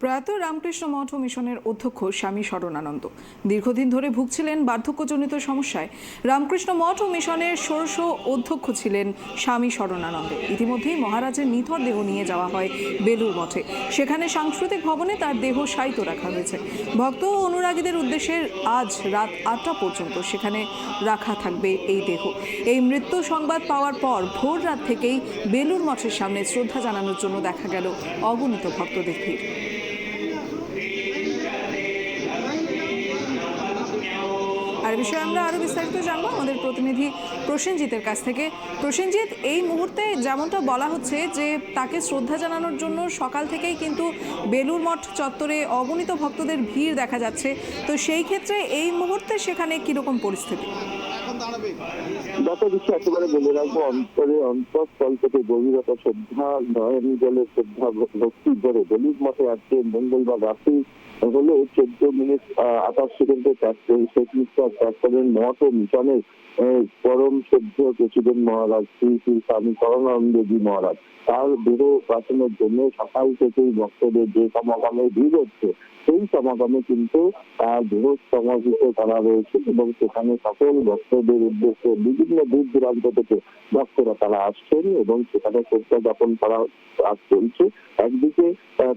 প্রয়াত রামকৃষ্ণ মঠ ও মিশনের অধ্যক্ষ স্বামী শরণানন্দ দীর্ঘদিন ধরে ভুগছিলেন বার্ধক্যজনিত সমস্যায়। রামকৃষ্ণ মঠ ও মিশনের ষোড়শ অধ্যক্ষ ছিলেন স্বামী শরণানন্দ। ইতিমধ্যেই মহারাজের নিথর দেহ নিয়ে যাওয়া হয় বেলুর মঠে। সেখানে সাংস্কৃতিক ভবনে তার দেহ শায়িত রাখা হয়েছে। ভক্ত ও অনুরাগীদের উদ্দেশ্যে আজ রাত ৮টা পর্যন্ত সেখানে রাখা থাকবে এই দেহ। এই মৃত্যু সংবাদ পাওয়ার পর ভোর রাত থেকেই বেলুর মঠের সামনে শ্রদ্ধা জানানোর জন্য দেখা গেল অগণিত ভক্তদের ভিড়। আর বিষয়ে আমরা আরো বিস্তারিত জানবো আমাদের প্রতিনিধি প্রসেনজিতের কাছ থেকে। প্রসেনজিৎ, এই মুহূর্তে যেমনটা বলা হচ্ছে যে তাকে শ্রদ্ধা জানানোর জন্য সকাল থেকেই কিন্তু বেলুর মঠ চত্বরে অগণিত ভক্তদের ভিড় দেখা যাচ্ছে, তো সেই ক্ষেত্রে এই মুহূর্তে সেখানে কিরকম পরিস্থিতি? বিষয় একেবারে বলে রাখবো, অন্তঃস্থল থেকে গভীরতা শ্রদ্ধা নয়ন জলে শ্রদ্ধা ভক্তি করে বেলুর মঠে আজকে মঙ্গলবার রাত্রি হলো 14 মিনিট 28 সেকেন্ডে শেষ নিঃশ্বাস ত্যাগ করেন মঠ ও মিশনের পরম শ্রদ্ধেয় প্রেসিডেন্ট মহারাজ শ্রী শ্রী স্বামী শরণানন্দজি মহারাজ। তার দেহ প্রাচনের জন্য সকাল থেকেই ভক্তদের যে সমাগমে ভিড় হচ্ছে, সেই সমাগমে কিন্তু তার দেহ সমাহিত করা রয়েছে এবং সেখানে সকল ভক্তদের উদ্দেশ্যে বিভিন্ন দূর দূরান্ত থেকে ভক্তরা তারা আসছেন এবং সেখানে শ্রদ্ধা জ্ঞাপন করা কাজ চলছে। একদিকে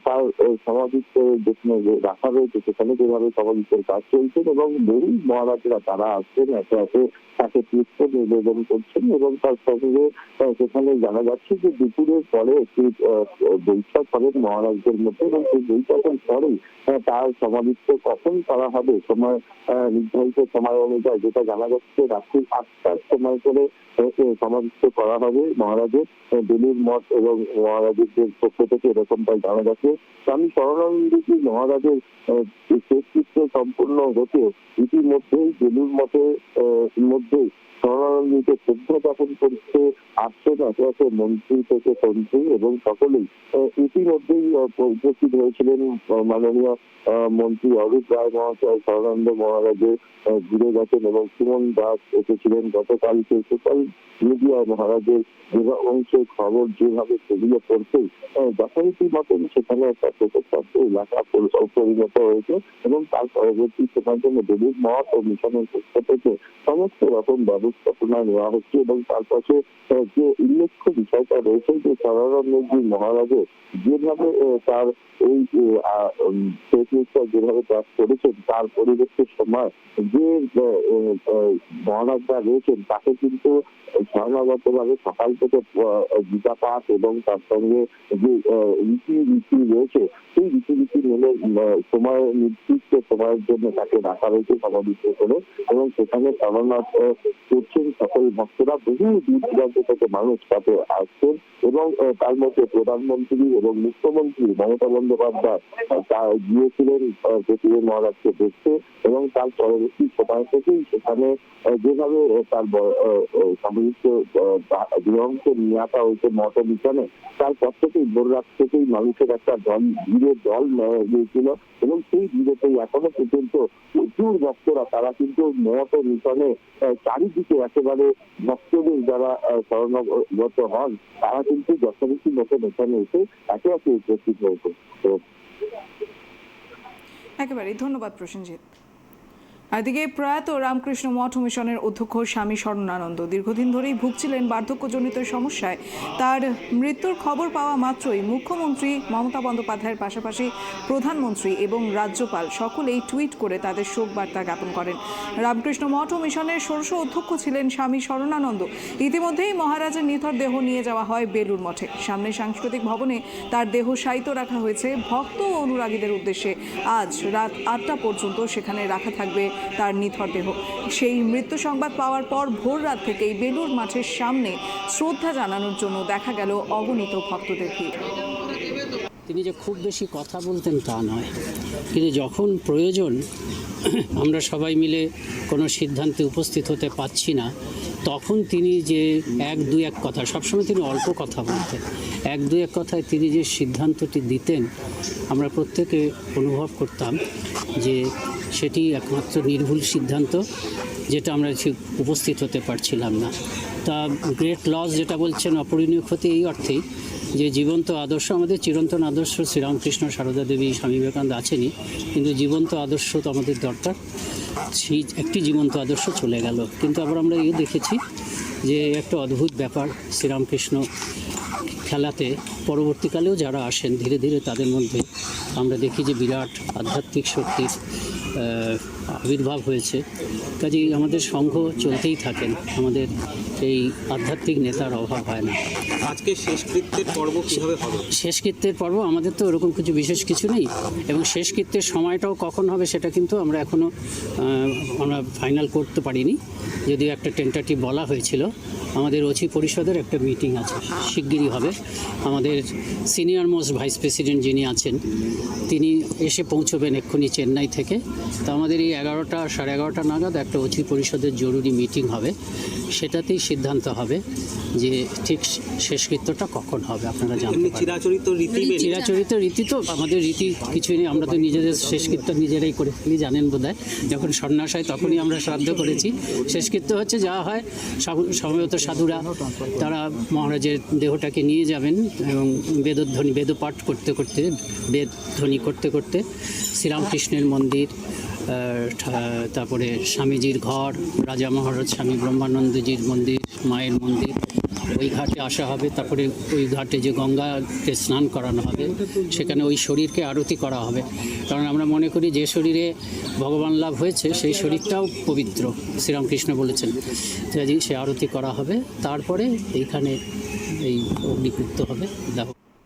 তার সমাধিত্ব যেখানে রাখা রয়েছে সেখানে যেভাবে সমাধিত্বের কাজ চলছে এবং বহু মহারাজরা তারা আসছেন একে একে তাকে পুষ্প নিবেদন করছেন এবং তার সঙ্গে সেখানে জানা যাচ্ছে যে দুপুরের পরে একটি বৈঠক হবেন মহারাজদের মধ্যে এবং সেই বৈঠকের পরেই তার সমাধিত্ব কখন করা হবে সময় নির্ধারিত সময় অনুযায়ী যেটা জানা যাচ্ছে রাত্রি 8টার সময় করে সমাধিত্ব করা হবে মহারাজের। বেলুর মঠ এবং মহারাজের পক্ষ থেকে এরকমটাই জানা যাচ্ছে। স্বামী শরণানন্দজি মহারাজের শেষকৃত্য সম্পূর্ণ হতে ইতিমধ্যেই বেলুর মঠের মধ্যে শরণানন্দকে শ্রদ্ধা জ্ঞাপন করতে আসছেন একে একে মন্ত্রী থেকে তন্ত্রী এবং সকলেই। ইতিমধ্যেই উপস্থিত হয়েছিলেন মাননীয় মন্ত্রী অরূপ রায় মহাশয় শরণানন্দ মহারাজের ঘুরে গেছেন এবং সুমন দাস এসেছিলেন গতকালকে। সোশ্যাল মিডিয়ায় মহারাজের অংশের খবর যেভাবে ছড়িয়ে পড়ছে যথারীতি মতন সেখানে একটা শোকস্তব্ধ এলাকা পরিণত হয়েছে এবং তার পরবর্তী সময়ের জন্য বেলুর মঠ ও মিশনের পক্ষ থেকে সমস্ত রকম ব্যবস্থাপনা নেওয়া হচ্ছে এবং তার পাশে যে উল্লেখ্য বিষয়টা রয়েছে যে শরণানন্দজি মহারাজের যেভাবে তার এই শেষ নিঃশ্বাস যেভাবে ত্যাগ করেছেন তার পরিবর্তে সময় যে মহারাজরা রয়েছেন তাকে কিন্তু ধর্মগতভাবে সকাল থেকে গীতা পাঠ এবং তার সঙ্গে যে রীতি রয়েছে সেই রীতি মেনে সময় নির্দিষ্ট সময়ের জন্য তাকে রাখা রয়েছে সমাধিত করে এবং সেখানে শরণার্থ করছেন সকল ভক্তরা। বহু দূর দূরান্ত থেকে মানুষ তাতে আসছেন এবং তার মধ্যে প্রধানমন্ত্রী এবং মুখ্যমন্ত্রী মমতা বন্দ্যোপাধ্যায় গিয়েছিলেন প্রেসিডেন্ট মহারাজকে দেখতে এবং তার পরবর্তী সময় থেকেই সেখানে যেভাবে তার সমাধিত গৃহকে নিয়ে আসা হয়েছে মঠ মিশনে তারপর থেকেই ভোর রাত থেকেই মানুষের একটা ভিড়ের দল গিয়েছিল এবং সেই ভিড়েতেই এখনো পর্যন্ত প্রচুর ভক্তরা তারা কিন্তু মঠ ও মিশনে চারিদিকে একেবারে ভক্তদের যারা শরণাগত হন তারা কিন্তু যথারীতি মতো মিশনে এসে একে একে উপস্থিত হয়েছে। একেবারেই ধন্যবাদ প্রসেনজিৎ। এদিকে প্রয়াত রামকৃষ্ণ মঠ ও মিশনের অধ্যক্ষ স্বামী শরণানন্দ দীর্ঘদিন ধরেই ভুগছিলেন বার্ধক্যজনিত সমস্যায়। তার মৃত্যুর খবর পাওয়া মাত্রই মুখ্যমন্ত্রী মমতা বন্দ্যোপাধ্যায়ের পাশাপাশি প্রধানমন্ত্রী এবং রাজ্যপাল সকলেই টুইট করে তাদের শোক বার্তা জ্ঞাপন করেন। রামকৃষ্ণ মঠ ও মিশনের ষোড়শ অধ্যক্ষ ছিলেন স্বামী শরণানন্দ। ইতিমধ্যেই মহারাজের নিথর দেহ নিয়ে যাওয়া হয় বেলুর মঠে। সামনে সাংস্কৃতিক ভবনে তার দেহ শায়িত রাখা হয়েছে। ভক্ত ও অনুরাগীদের উদ্দেশ্যে আজ রাত ৮টা পর্যন্ত সেখানে রাখা থাকবে তার নিথর দেহ। সেই মৃত্যু সংবাদ পাওয়ার পর ভোর রাত থেকেই বেলুর মাঠের সামনে শ্রদ্ধা জানানোর জন্য দেখা গেল অগণিত ভক্তদের ভিড়। তিনি যে খুব বেশি কথা বলতেন তা নয়, কিন্তু যখন প্রয়োজন আমরা সবাই মিলে কোনো সিদ্ধান্তে উপস্থিত হতে পারছি না তখন তিনি যে এক কথা সবসময় তিনি অল্প কথা বলতেন, এক কথায় তিনি যে সিদ্ধান্তটি দিতেন আমরা প্রত্যেকে অনুভব করতাম যে সেটি একমাত্র নির্ভুল সিদ্ধান্ত, যেটা আমরা ঠিক উপস্থিত হতে পারছিলাম না। তা গ্রেট লস যেটা বলছেন অপূরণীয় ক্ষতি এই অর্থেই যে জীবন্ত আদর্শ, আমাদের চিরন্তন আদর্শ শ্রীরামকৃষ্ণ, সারদা দেবী, স্বামী বিবেকানন্দ আছেনই, কিন্তু জীবন্ত আদর্শ তো আমাদের দরকার। সেই একটি জীবন্ত আদর্শ চলে গেল, কিন্তু আবার আমরা দেখেছি যে একটা অদ্ভুত ব্যাপার, শ্রীরামকৃষ্ণ খেলাতে পরবর্তীকালেও যারা আসেন ধীরে ধীরে তাদের মধ্যে আমরা দেখি যে বিরাট আধ্যাত্মিক শক্তির আবির্ভাব হয়েছে। কাজেই আমাদের সংঘ চলতেই থাকেন, আমাদের এই আধ্যাত্মিক নেতার অভাব হয় না। আজকে শেষকৃত্যের পর্ব কীভাবে হবে? শেষকৃত্যের পর্ব আমাদের তো ওরকম কিছু বিশেষ কিছু নেই, এবং শেষকৃত্যের সময়টাও কখন হবে সেটা কিন্তু আমরা এখনও ফাইনাল করতে পারিনি, যদিও একটা টেন্টাটিভ বলা হয়েছিল। আমাদের ওসি পরিষদের একটা মিটিং আছে, শিগগিরই হবে। আমাদের সিনিয়র মোস্ট ভাইস প্রেসিডেন্ট যিনি আছেন তিনি এসে পৌঁছবেন এক্ষুনি চেন্নাই থেকে। তো আমাদের এই 11টা সাড়ে 11টা নাগাদ একটা ওসি পরিষদের জরুরি মিটিং হবে, সেটাতেই সিদ্ধান্ত হবে যে ঠিক শেষকৃত্যটা কখন হবে। আপনারা জানতে পারেন চিরাচরিত রীতি চিরাচরিত রীতি তো আমাদের রীতি কিছুই নেই, আমরা তো নিজেদের শেষকৃত্য নিজেরাই করে ফেলি, জানেন বোধহয়। যখন সন্ন্যাস হয় তখনই আমরা শ্রাদ্ধ করেছি। শেষকৃত্য হচ্ছে যা হয়, সময়ত সাধুরা তারা মহারাজের দেহটাকে নিয়ে যাবেন এবং বেদপাঠ করতে করতে, বেদধ্বনি করতে করতে শ্রীরামকৃষ্ণের মন্দির, তারপরে স্বামীজির ঘর, রাজা মহারাজ স্বামী ব্রহ্মানন্দজির মন্দির, মায়ের মন্দির, ওই ঘাটে আসা হবে। তারপরে ওই ঘাটে যে গঙ্গাকে স্নান করানো হবে, সেখানে ওই শরীরকে আরতি করা হবে। কারণ আমরা মনে করি যে শরীরে ভগবান লাভ হয়েছে সেই শরীরটাও পবিত্র, শ্রীরামকৃষ্ণ বলেছেন। সে আরতি করা হবে, তারপরে এইখানে এই অগ্নিকৃত্য হবে।